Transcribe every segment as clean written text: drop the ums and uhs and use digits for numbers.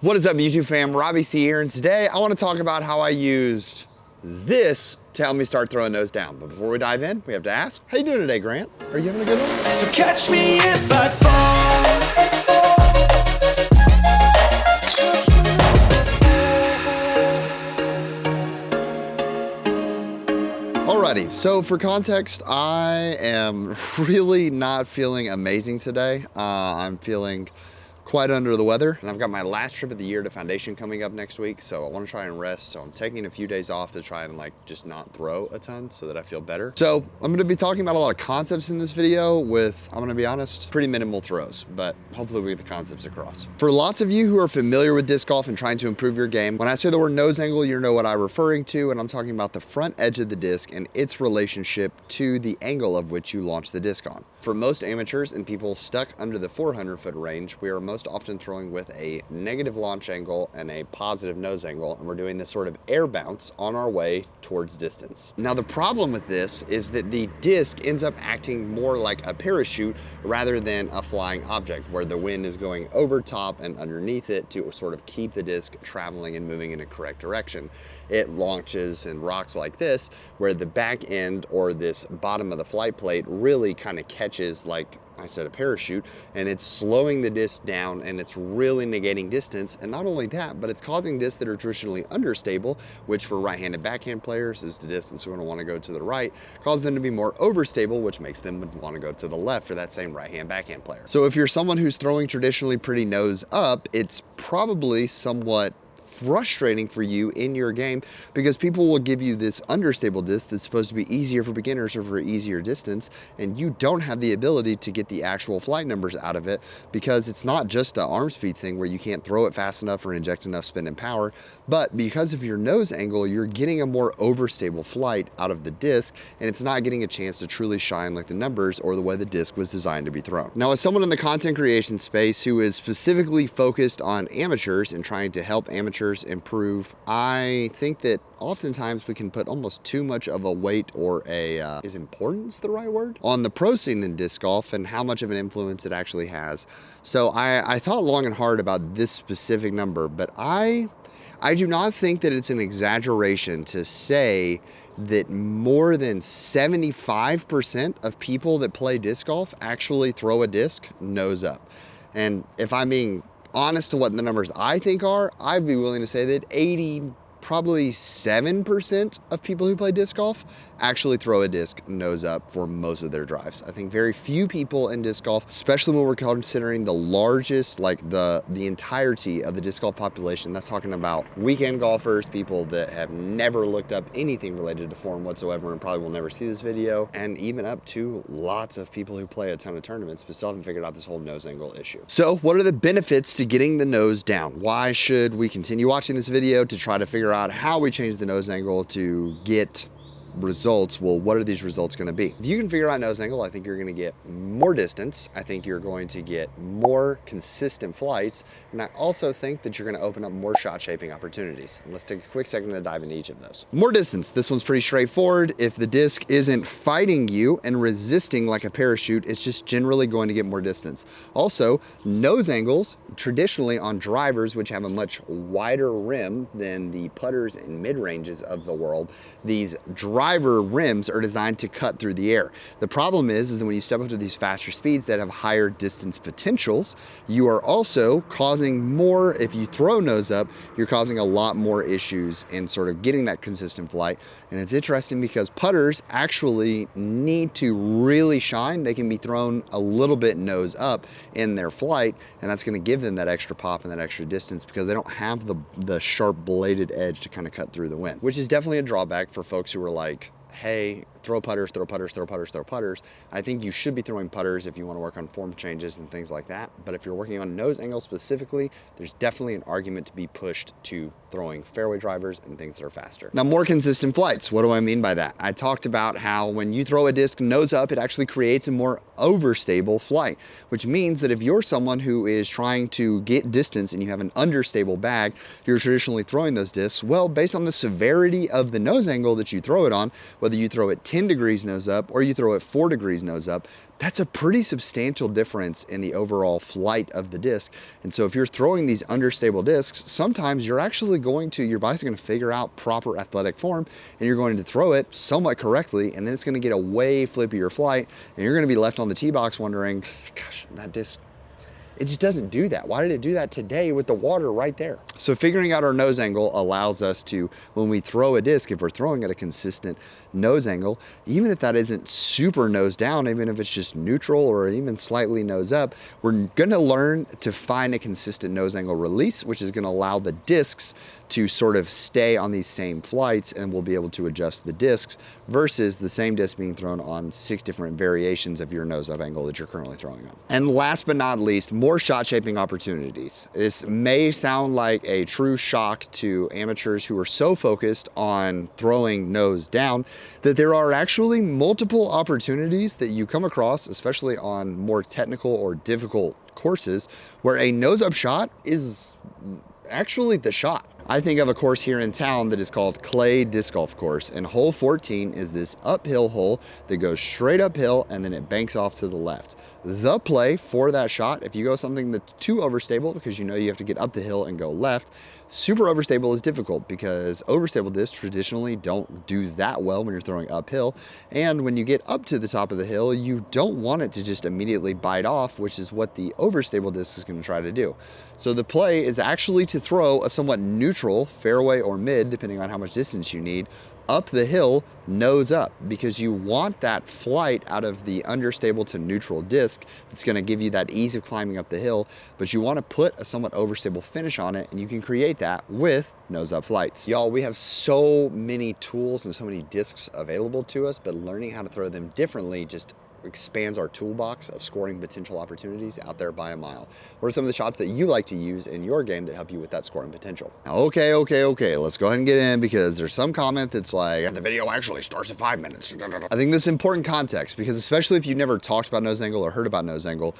What is up, YouTube fam? Robbie C here, and today I want to talk about how I used this to help me start throwing those down. But before we dive in, we have to ask, how you doing today, Grant? Are you having a good one? So catch me if I fall. Alrighty, so for context, I am really not feeling amazing today. I'm feeling quite under the weather, and I've got my last trip of the year to Foundation coming up next week, so I want to try and rest. So I'm taking a few days off to try and just not throw a ton so that I feel better. So I'm going to be talking about a lot of concepts in this video with, I'm going to be honest, pretty minimal throws, but hopefully we get the concepts across. For lots of you who are familiar with disc golf and trying to improve your game, when I say the word nose angle, you know what I'm referring to, and I'm talking about the front edge of the disc and its relationship to the angle of which you launch the disc on. For most amateurs and people stuck under the 400-foot range, we are most often throwing with a negative launch angle and a positive nose angle, and we're doing this sort of air bounce on our way towards distance. Now, the problem with this is that the disc ends up acting more like a parachute rather than a flying object, where the wind is going over top and underneath it to sort of keep the disc traveling and moving in a correct direction. It launches and rocks like this, where the back end or this bottom of the flight plate really kind of catches, like I said, a parachute, and it's slowing the disc down, and it's really negating distance. And not only that, but it's causing discs that are traditionally understable, which for right-handed backhand players is the disc that's going to want to go to the right, cause them to be more overstable, which makes them want to go to the left for that same right-hand backhand player. So if you're someone who's throwing traditionally pretty nose up, it's probably somewhat frustrating for you in your game, because people will give you this understable disc that's supposed to be easier for beginners or for easier distance, and you don't have the ability to get the actual flight numbers out of it, because it's not just an arm speed thing where you can't throw it fast enough or inject enough spin and power, but because of your nose angle, you're getting a more overstable flight out of the disc, and it's not getting a chance to truly shine like the numbers or the way the disc was designed to be thrown. Now, as someone in the content creation space who is specifically focused on amateurs and trying to help amateurs improve, I think that oftentimes we can put almost too much of a weight or a, is importance the right word, on the pro scene in disc golf and how much of an influence it actually has. So I thought long and hard about this specific number, but I do not think that it's an exaggeration to say that more than 75% of people that play disc golf actually throw a disc nose up. And if I'm being honest to what the numbers I think are, I'd be willing to say that probably 7% of people who play disc golf actually throw a disc nose up for most of their drives. I think very few people in disc golf, especially when we're considering the largest, like the entirety of the disc golf population, that's talking about weekend golfers, people that have never looked up anything related to form whatsoever and probably will never see this video, and even up to lots of people who play a ton of tournaments but still haven't figured out this whole nose angle issue. So what are the benefits to getting the nose down? Why should we continue watching this video to try to figure out how we change the nose angle to get results? Well, what are these results going to be? If you can figure out nose angle, I think you're going to get more distance. I think you're going to get more consistent flights. And I also think that you're going to open up more shot shaping opportunities. And let's take a quick second to dive into each of those. More distance. This one's pretty straightforward. If the disc isn't fighting you and resisting like a parachute, it's just generally going to get more distance. Also, nose angles, traditionally on drivers, which have a much wider rim than the putters and mid-ranges of the world, these driver rims are designed to cut through the air. The problem is that when you step up to these faster speeds that have higher distance potentials, you are also causing more, if you throw nose up, you're causing a lot more issues in sort of getting that consistent flight. And it's interesting because putters actually need to really shine. They can be thrown a little bit nose up in their flight, and that's going to give them that extra pop and that extra distance because they don't have the sharp bladed edge to kind of cut through the wind, which is definitely a drawback for folks who are like, hey, throw putters, throw putters, throw putters, throw putters. I think you should be throwing putters if you want to work on form changes and things like that. But if you're working on nose angle specifically, there's definitely an argument to be pushed to throwing fairway drivers and things that are faster. Now, more consistent flights. What do I mean by that? I talked about how when you throw a disc nose up, it actually creates a more overstable flight, which means that if you're someone who is trying to get distance and you have an understable bag, you're traditionally throwing those discs, well, based on the severity of the nose angle that you throw it on, whether you throw it 10 10 degrees nose up or you throw it 4 degrees nose up, that's a pretty substantial difference in the overall flight of the disc. And so if you're throwing these understable discs, sometimes you're actually your body's going to figure out proper athletic form, and you're going to throw it somewhat correctly, and then it's going to get a way flippier flight, and you're going to be left on the tee box wondering, gosh, that disc, it just doesn't do that. Why did it do that today with the water right there? So figuring out our nose angle allows us to, when we throw a disc, if we're throwing at a consistent nose angle, even if that isn't super nose down, even if it's just neutral or even slightly nose up, we're gonna learn to find a consistent nose angle release, which is gonna allow the discs to sort of stay on these same flights, and we'll be able to adjust the discs versus the same disc being thrown on 6 different variations of your nose up angle that you're currently throwing on. And last but not least, more shot shaping opportunities. This may sound like a true shock to amateurs who are so focused on throwing nose down that there are actually multiple opportunities that you come across, especially on more technical or difficult courses, where a nose up shot is actually the shot. I think of a course here in town that is called Clay Disc Golf Course, and hole 14 is this uphill hole that goes straight uphill and then it banks off to the left. The play for that shot, if you go something that's too overstable, because you know you have to get up the hill and go left, super overstable is difficult because overstable discs traditionally don't do that well when you're throwing uphill. And when you get up to the top of the hill, you don't want it to just immediately bite off, which is what the overstable disc is going to try to do. So the play is actually to throw a somewhat neutral fairway or mid, depending on how much distance you need, up the hill, nose up, because you want that flight out of the understable to neutral disc. It's going to give you that ease of climbing up the hill, but you want to put a somewhat overstable finish on it, and you can create that with nose up flights. Y'all, we have so many tools and so many discs available to us, but learning how to throw them differently just expands our toolbox of scoring potential opportunities out there by a mile. What are some of the shots that you like to use in your game that help you with that scoring potential? Now, okay, let's go ahead and get in, because there's some comment that's like, the video actually starts at 5 minutes. I think this is important context, because especially if you've never talked about nose angle or heard about nose angle,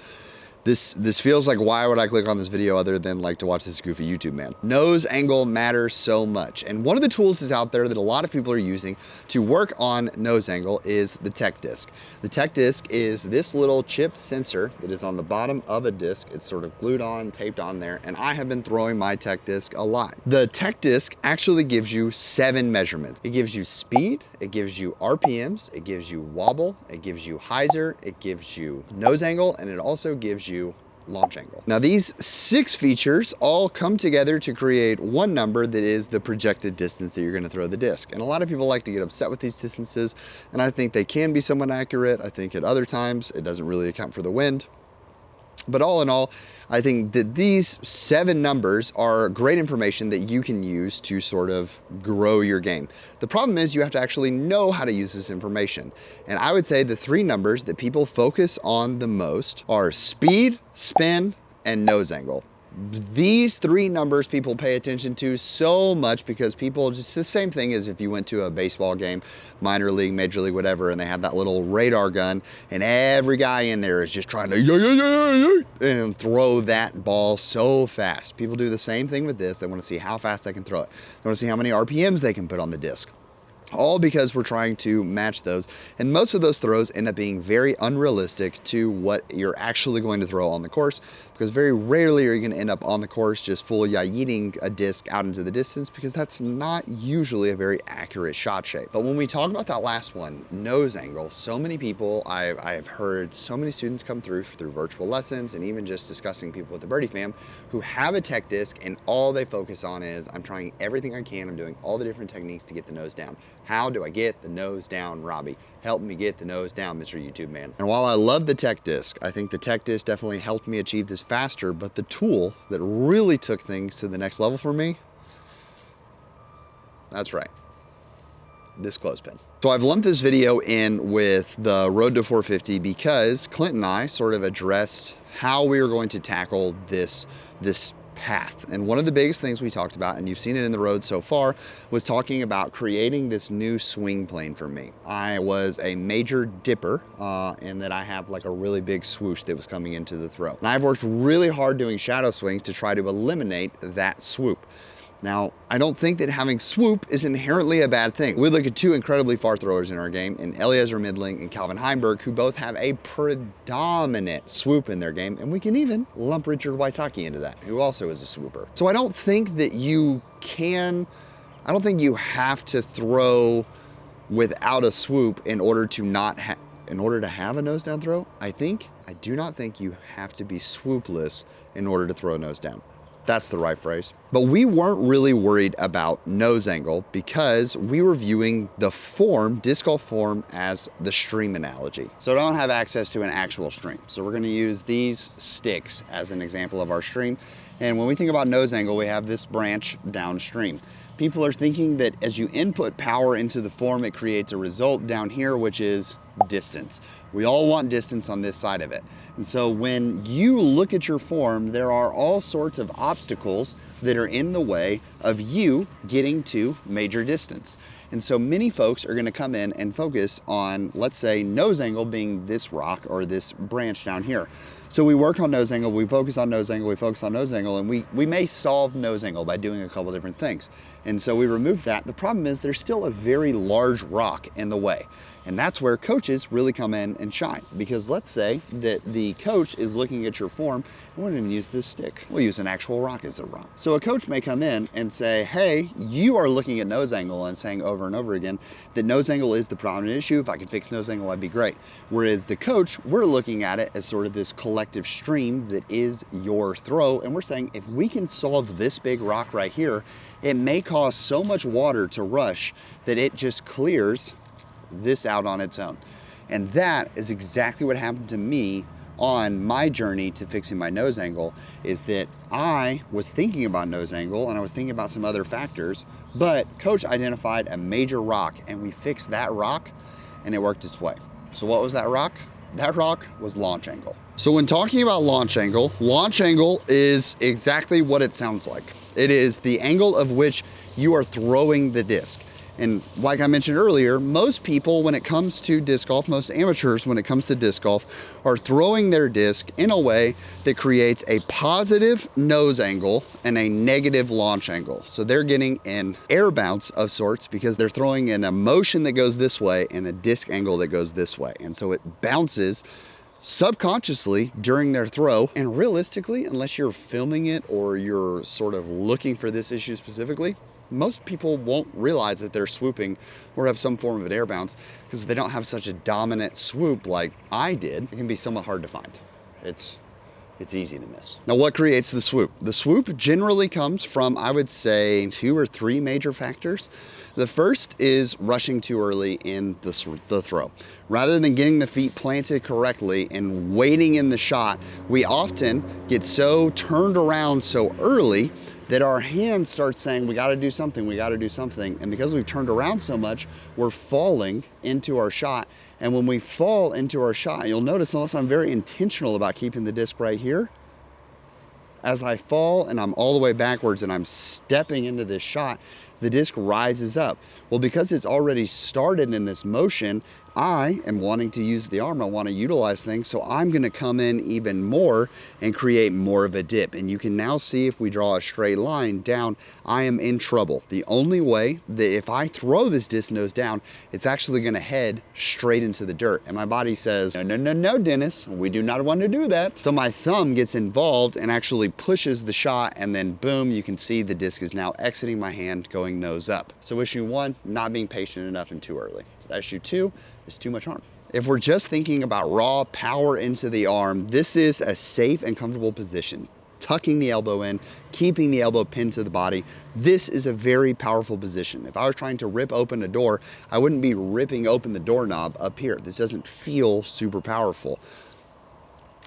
this feels like, why would I click on this video other than like to watch this goofy YouTube man? Nose angle matters so much. And one of the tools that's out there that a lot of people are using to work on nose angle is the tech disc. The tech disc is this little chip sensor that is on the bottom of a disc. It's sort of glued on, taped on there, and I have been throwing my tech disc a lot. The tech disc actually gives you 7 measurements. It gives you speed, it gives you RPMs, it gives you wobble, it gives you hyzer, it gives you nose angle, and it also gives you launch angle. Now these 6 features all come together to create one number that is the projected distance that you're going to throw the disc. And a lot of people like to get upset with these distances, and I think they can be somewhat accurate. I think at other times it doesn't really account for the wind. But all in all, I think that these 7 numbers are great information that you can use to sort of grow your game. The problem is you have to actually know how to use this information. And I would say the 3 numbers that people focus on the most are speed, spin, and nose angle. These 3 numbers people pay attention to so much, because people, just the same thing as if you went to a baseball game, minor league, major league, whatever, and they have that little radar gun, and every guy in there is just trying to and throw that ball so fast. People do the same thing with this. They want to see how fast they can throw it. They want to see how many RPMs they can put on the disc. All because we're trying to match those, and most of those throws end up being very unrealistic to what you're actually going to throw on the course, because very rarely are you going to end up on the course just full yeeting a disc out into the distance, because that's not usually a very accurate shot shape. But when we talk about that last one, nose angle, so many people, I've heard so many students come through virtual lessons, and even just discussing people with the Birdie Fam, who have a tech disc and all they focus on is, I'm trying everything I can, I'm doing all the different techniques to get the nose down. How do I get the nose down, Robbie? Help me get the nose down, Mr. YouTube man. And while I love the tech disc, I think the tech disc definitely helped me achieve this faster, but the tool that really took things to the next level for me, that's right, this clothespin. So I've lumped this video in with the Road to 450 because Clint and I sort of addressed how we were going to tackle this path. And one of the biggest things we talked about, and you've seen it in the road so far, was talking about creating this new swing plane for me. I was a major dipper in that I have like a really big swoosh that was coming into the throw. And I've worked really hard doing shadow swings to try to eliminate that swoop. Now, I don't think that having swoop is inherently a bad thing. We look at two incredibly far throwers in our game, in Eliezer Midling and Calvin Heimberg, who both have a predominant swoop in their game, and we can even lump Richard Waitaki into that, who also is a swooper. So I don't think that you have to throw without a swoop in order to have a nose down throw. I do not think you have to be swoopless in order to throw a nose down. That's the right phrase. But we weren't really worried about nose angle because we were viewing the form, disc golf form, as the stream analogy. So I don't have access to an actual stream. So we're gonna use these sticks as an example of our stream. And when we think about nose angle, we have this branch downstream. People are thinking that as you input power into the form, it creates a result down here, which is distance. We all want distance on this side of it. And so when you look at your form, there are all sorts of obstacles that are in the way of you getting to major distance. And so many folks are gonna come in and focus on, let's say, nose angle being this rock or this branch down here. So we work on nose angle, we focus on nose angle, we focus on nose angle, and we may solve nose angle by doing a couple different things. And so we remove that. The problem is there's still a very large rock in the way. And that's where coaches really come in and shine. Because let's say that the coach is looking at your form, we won't even use this stick. We'll use an actual rock as a rock. So a coach may come in and say, hey, you are looking at nose angle and saying over and over again that nose angle is the prominent issue. If I could fix nose angle, I'd be great. Whereas the coach, we're looking at it as sort of this collective stream that is your throw. And we're saying, if we can solve this big rock right here, it may cause so much water to rush that it just clears this out on its own. And that is exactly what happened to me on my journey to fixing my nose angle, is that I was thinking about nose angle and I was thinking about some other factors, but coach identified a major rock and we fixed that rock and it worked its way. So what was that rock? That rock was launch angle. So when talking about launch angle is exactly what it sounds like. It is the angle of which you are throwing the disc. And like I mentioned earlier, most people, when it comes to disc golf, most amateurs, when it comes to disc golf, are throwing their disc in a way that creates a positive nose angle and a negative launch angle. So they're getting an air bounce of sorts because they're throwing in a motion that goes this way and a disc angle that goes this way. And so it bounces subconsciously during their throw. And realistically, unless you're filming it or you're sort of looking for this issue specifically, most people won't realize that they're swooping or have some form of an air bounce because they don't have such a dominant swoop like I did. It can be somewhat hard to find. It's easy to miss. Now, what creates the swoop? The swoop generally comes from, I would say, 2 or 3 major factors. The first is rushing too early in the throw. Rather than getting the feet planted correctly and waiting in the shot, we often get so turned around so early that our hands start saying, we gotta do something, we gotta do something. And because we've turned around so much, we're falling into our shot. And when we fall into our shot, you'll notice, unless I'm very intentional about keeping the disc right here, as I fall and I'm all the way backwards and I'm stepping into this shot, the disc rises up. Well, because it's already started in this motion, I am wanting to use the arm. I want to utilize things. So I'm going to come in even more and create more of a dip. And you can now see, if we draw a straight line down, I am in trouble. The only way that if I throw this disc nose down, it's actually going to head straight into the dirt. And my body says, no, no, no, no, Dennis, we do not want to do that. So my thumb gets involved and actually pushes the shot. And then boom, you can see the disc is now exiting my hand, going nose up. So issue 1, not being patient enough and too early. Issue 2 is too much arm. If we're just thinking about raw power into the arm, this is a safe and comfortable position. Tucking the elbow in, keeping the elbow pinned to the body. This is a very powerful position. If I was trying to rip open a door, I wouldn't be ripping open the doorknob up here. This doesn't feel super powerful.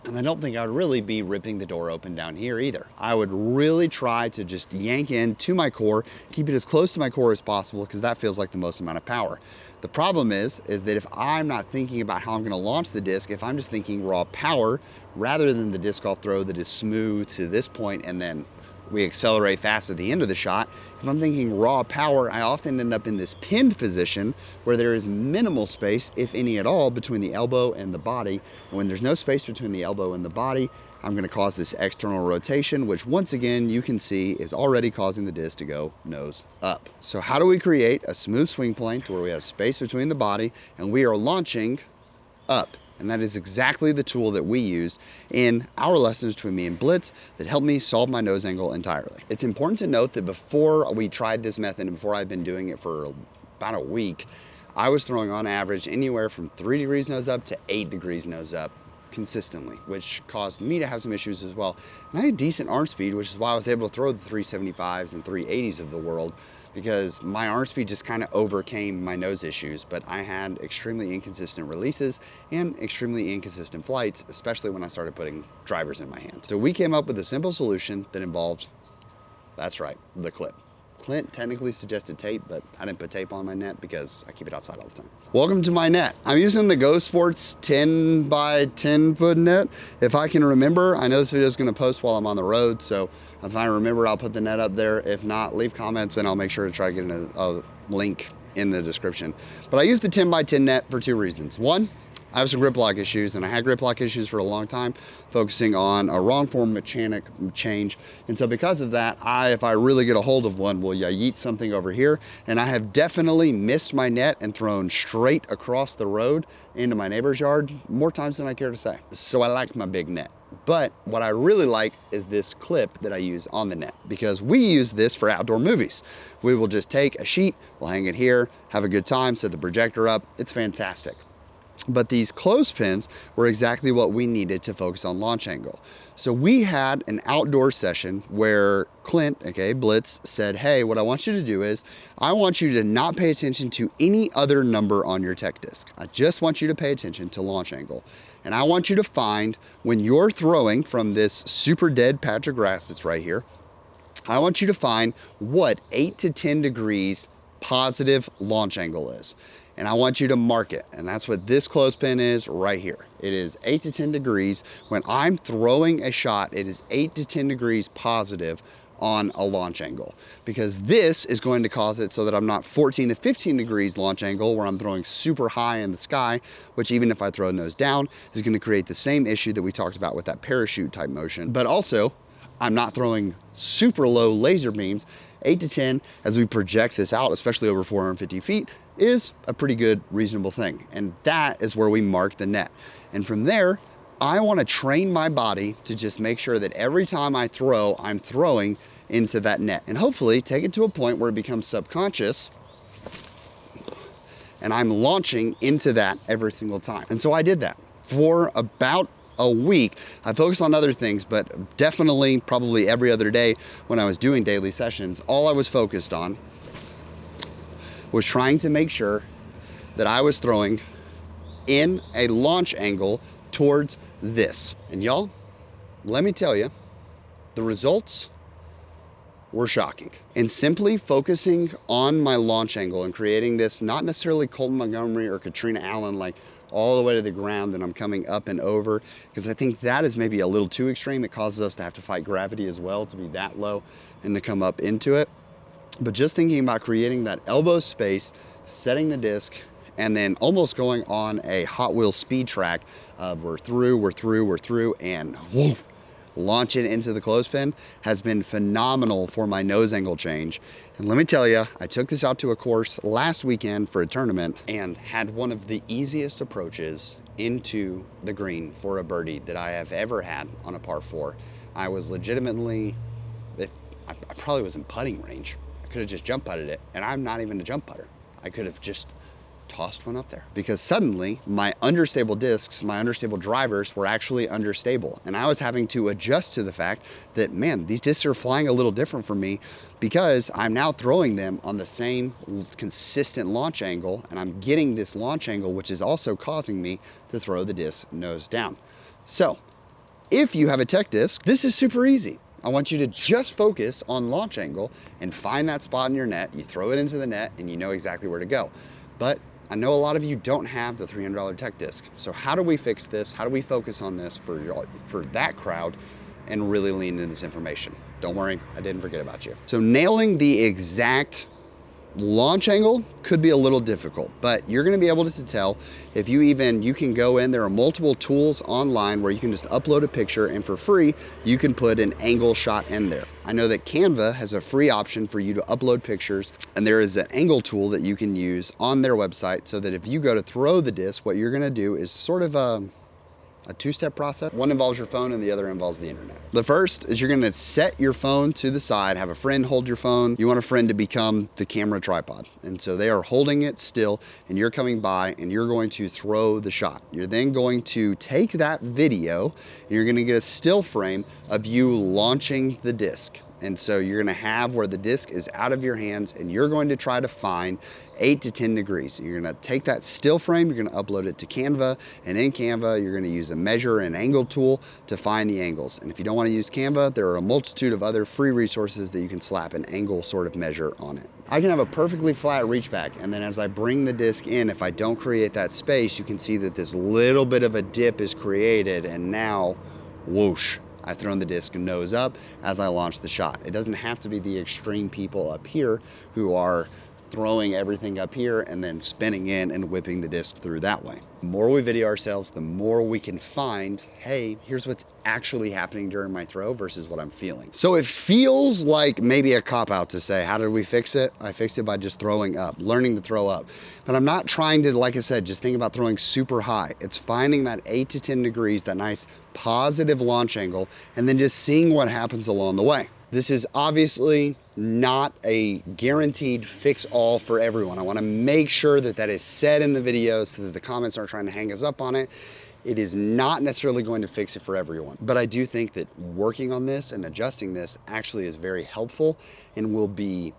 And I don't think I would really be ripping the door open down here either. I would really try to just yank in to my core, keep it as close to my core as possible, because that feels like the most amount of power. The problem is that if I'm not thinking about how I'm gonna launch the disc, if I'm just thinking raw power, rather than the disc golf throw that is smooth to this point and then we accelerate fast at the end of the shot, if I'm thinking raw power, I often end up in this pinned position where there is minimal space, if any at all, between the elbow and the body. And when there's no space between the elbow and the body, I'm gonna cause this external rotation, which once again, you can see is already causing the disc to go nose up. So how do we create a smooth swing plane to where we have space between the body and we are launching up? And that is exactly the tool that we used in our lessons between me and Blitz that helped me solve my nose angle entirely. It's important to note that before we tried this method and before I've been doing it for about a week, I was throwing on average anywhere from 3 degrees nose up to 8 degrees nose up consistently, which caused me to have some issues as well. And I had decent arm speed, which is why I was able to throw the 375s and 380s of the world, because my arm speed just kind of overcame my nose issues, but I had extremely inconsistent releases and extremely inconsistent flights, especially when I started putting drivers in my hand. So we came up with a simple solution that involves, that's right, the clip. Clint technically suggested tape, but I didn't put tape on my net because I keep it outside all the time. Welcome to my net. I'm using the Go Sports 10 by 10 foot net. If I can remember, I know this video is gonna post while I'm on the road, so if I remember, I'll put the net up there. If not, leave comments and I'll make sure to try to get a link in the description. But I use the 10 by 10 net for 2 reasons. One, I have some grip lock issues, and I had grip lock issues for a long time, focusing on a wrong form mechanic change. And so because of that, if I really get a hold of one, will yeet something over here. And I have definitely missed my net and thrown straight across the road into my neighbor's yard more times than I care to say. So I like my big net. But what I really like is this clip that I use on the net, because we use this for outdoor movies. We will just take a sheet, we'll hang it here, have a good time, set the projector up. It's fantastic. But these clothespins were exactly what we needed to focus on launch angle. So we had an outdoor session where Clint, aka Blitz, said, hey, what I want you to do is, I want you to not pay attention to any other number on your tech disc. I just want you to pay attention to launch angle. And I want you to find, when you're throwing from this super dead patch of grass that's right here, I want you to find what 8 to 10 degrees positive launch angle is. And I want you to mark it. And that's what this clothespin is right here. It is 8 to 10 degrees. When I'm throwing a shot, it is 8 to 10 degrees positive on a launch angle, because this is going to cause it so that I'm not 14 to 15 degrees launch angle where I'm throwing super high in the sky, which even if I throw nose down is going to create the same issue that we talked about with that parachute type motion. But also, I'm not throwing super low laser beams. 8 to 10, as we project this out, especially over 450 feet, is a pretty good, reasonable thing. And that is where we mark the net. And from there, I want to train my body to just make sure that every time I throw, I'm throwing into that net. And hopefully take it to a point where it becomes subconscious and I'm launching into that every single time. And so I did that for about a week. I focused on other things, but definitely probably every other day when I was doing daily sessions, all I was focused on was trying to make sure that I was throwing in a launch angle towards this. And y'all, let me tell you, the results were shocking. And simply focusing on my launch angle and creating this, not necessarily Colton Montgomery or Katrina Allen, like all the way to the ground and I'm coming up and over, because I think that is maybe a little too extreme. It causes us to have to fight gravity as well to be that low and to come up into it. But just thinking about creating that elbow space, setting the disc, and then almost going on a Hot Wheels speed track of we're through, and whoa, launch it into the clothespin has been phenomenal for my nose angle change. And let me tell you, I took this out to a course last weekend for a tournament and had one of the easiest approaches into the green for a birdie that I have ever had on a par 4. I was legitimately, I probably was in putting range. I could have just jump putted it, and I'm not even a jump putter. I could have just tossed one up there, because suddenly my understable discs, my understable drivers were actually understable. And I was having to adjust to the fact that, man, these discs are flying a little different for me, because I'm now throwing them on the same consistent launch angle, and I'm getting this launch angle, which is also causing me to throw the disc nose down. So if you have a tech disc, this is super easy. I want you to just focus on launch angle and find that spot in your net. You throw it into the net and you know exactly where to go. But I know a lot of you don't have the $300 tech disc. So how do we fix this? How do we focus on this for that crowd and really lean into this information? Don't worry, I didn't forget about you. So nailing the exact launch angle could be a little difficult, but you're gonna be able to tell if you can go in, there are multiple tools online where you can just upload a picture and for free, you can put an angle shot in there. I know that Canva has a free option for you to upload pictures, and there is an angle tool that you can use on their website so that if you go to throw the disc, what you're gonna do is sort of a two-step process. One involves your phone and the other involves the internet. The first is you're gonna set your phone to the side, have a friend hold your phone. You want a friend to become the camera tripod. And so they are holding it still and you're coming by and you're going to throw the shot. You're then going to take that video and you're gonna get a still frame of you launching the disc. And so you're gonna have where the disc is out of your hands and you're going to try to find 8 to 10 degrees. You're gonna take that still frame, you're gonna upload it to Canva, and in Canva, you're gonna use a measure and angle tool to find the angles. And if you don't wanna use Canva, there are a multitude of other free resources that you can slap an angle sort of measure on it. I can have a perfectly flat reach back, and then as I bring the disc in, if I don't create that space, you can see that this little bit of a dip is created, and now, whoosh, I've thrown the disc nose up as I launch the shot. It doesn't have to be the extreme people up here who are throwing everything up here and then spinning in and whipping the disc through that way. The more we video ourselves, the more we can find, hey, here's what's actually happening during my throw versus what I'm feeling. So it feels like maybe a cop-out to say, how did we fix it? I fixed it by just throwing up, learning to throw up. But I'm not trying to, like I said, just think about throwing super high. It's finding that 8 to 10 degrees, that nice positive launch angle, and then just seeing what happens along the way. This is obviously not a guaranteed fix all for everyone. I wanna make sure that that is said in the video so that the comments aren't trying to hang us up on it. It is not necessarily going to fix it for everyone. But I do think that working on this and adjusting this actually is very helpful and will be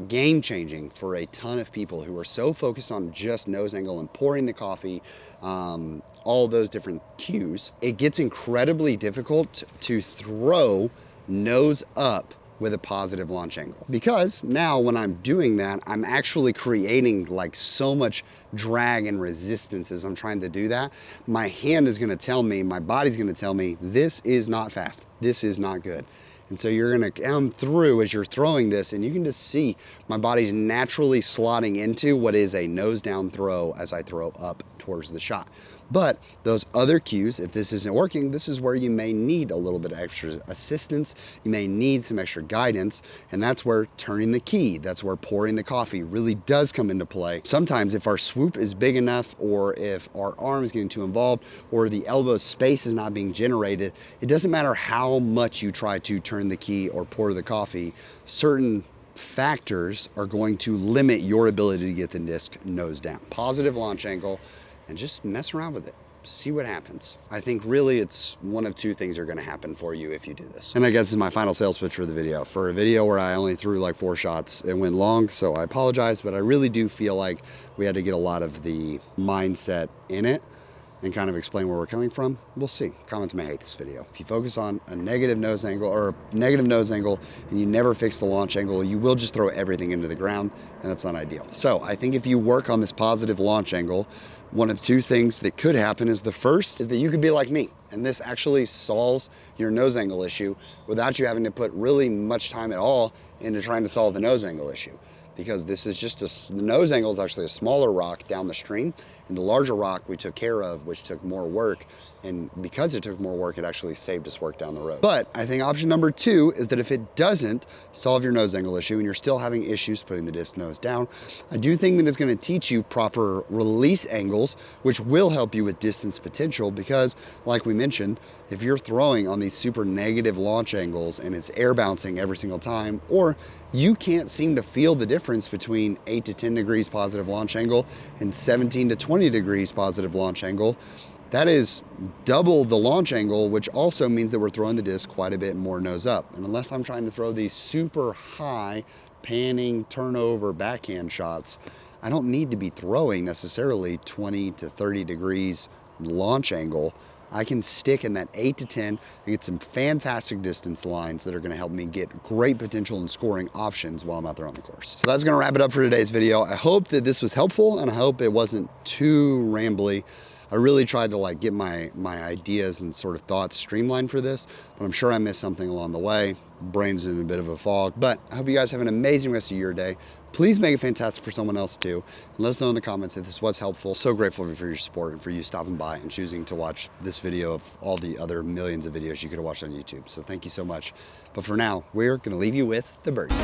game changing for a ton of people who are so focused on just nose angle and pouring the coffee, all those different cues. It gets incredibly difficult to throw nose up with a positive launch angle. Because now when I'm doing that, I'm actually creating like so much drag and resistance as I'm trying to do that. My hand is gonna tell me, my body's gonna tell me, this is not fast, this is not good. And so you're gonna come through as you're throwing this and you can just see my body's naturally slotting into what is a nose down throw as I throw up towards the shot. But those other cues, if this isn't working, this is where you may need a little bit of extra assistance. You may need some extra guidance, and that's where turning the key, that's where pouring the coffee really does come into play. Sometimes if our swoop is big enough, or if our arm is getting too involved, or the elbow space is not being generated, it doesn't matter how much you try to turn the key or pour the coffee, certain factors are going to limit your ability to get the disc nose down. Positive launch angle, and just mess around with it. See what happens. I think really it's one of two things are gonna happen for you if you do this. And I guess this is my final sales pitch for the video. For a video where I only threw like 4 shots, it went long, so I apologize, but I really do feel like we had to get a lot of the mindset in it and kind of explain where we're coming from. We'll see. Comments may hate this video. If you focus on a negative nose angle and you never fix the launch angle, you will just throw everything into the ground, and that's not ideal. So I think if you work on this positive launch angle, one of two things that could happen is the first is that you could be like me, and this actually solves your nose angle issue without you having to put really much time at all into trying to solve the nose angle issue. Because this is just the nose angle is actually a smaller rock down the stream, and the larger rock we took care of, which took more work. And because it took more work, it actually saved us work down the road. But I think option number 2 is that if it doesn't solve your nose angle issue and you're still having issues putting the disc nose down, I do think that it's gonna teach you proper release angles, which will help you with distance potential, because like we mentioned, if you're throwing on these super negative launch angles and it's air bouncing every single time, or you can't seem to feel the difference between 8 to 10 degrees positive launch angle and 17 to 20 degrees positive launch angle, that is double the launch angle, which also means that we're throwing the disc quite a bit more nose up. And unless I'm trying to throw these super high panning turnover backhand shots, I don't need to be throwing necessarily 20 to 30 degrees launch angle. I can stick in that 8 to 10 and get some fantastic distance lines that are gonna help me get great potential and scoring options while I'm out there on the course. So that's gonna wrap it up for today's video. I hope that this was helpful, and I hope it wasn't too rambly. I really tried to like get my ideas and sort of thoughts streamlined for this, but I'm sure I missed something along the way. brain's in a bit of a fog. But I hope you guys have an amazing rest of your day. Please make it fantastic for someone else too. And let us know in the comments if this was helpful. So grateful for your support and for you stopping by and choosing to watch this video of all the other millions of videos you could have watched on YouTube. So thank you so much. But for now, we're gonna leave you with the birdie.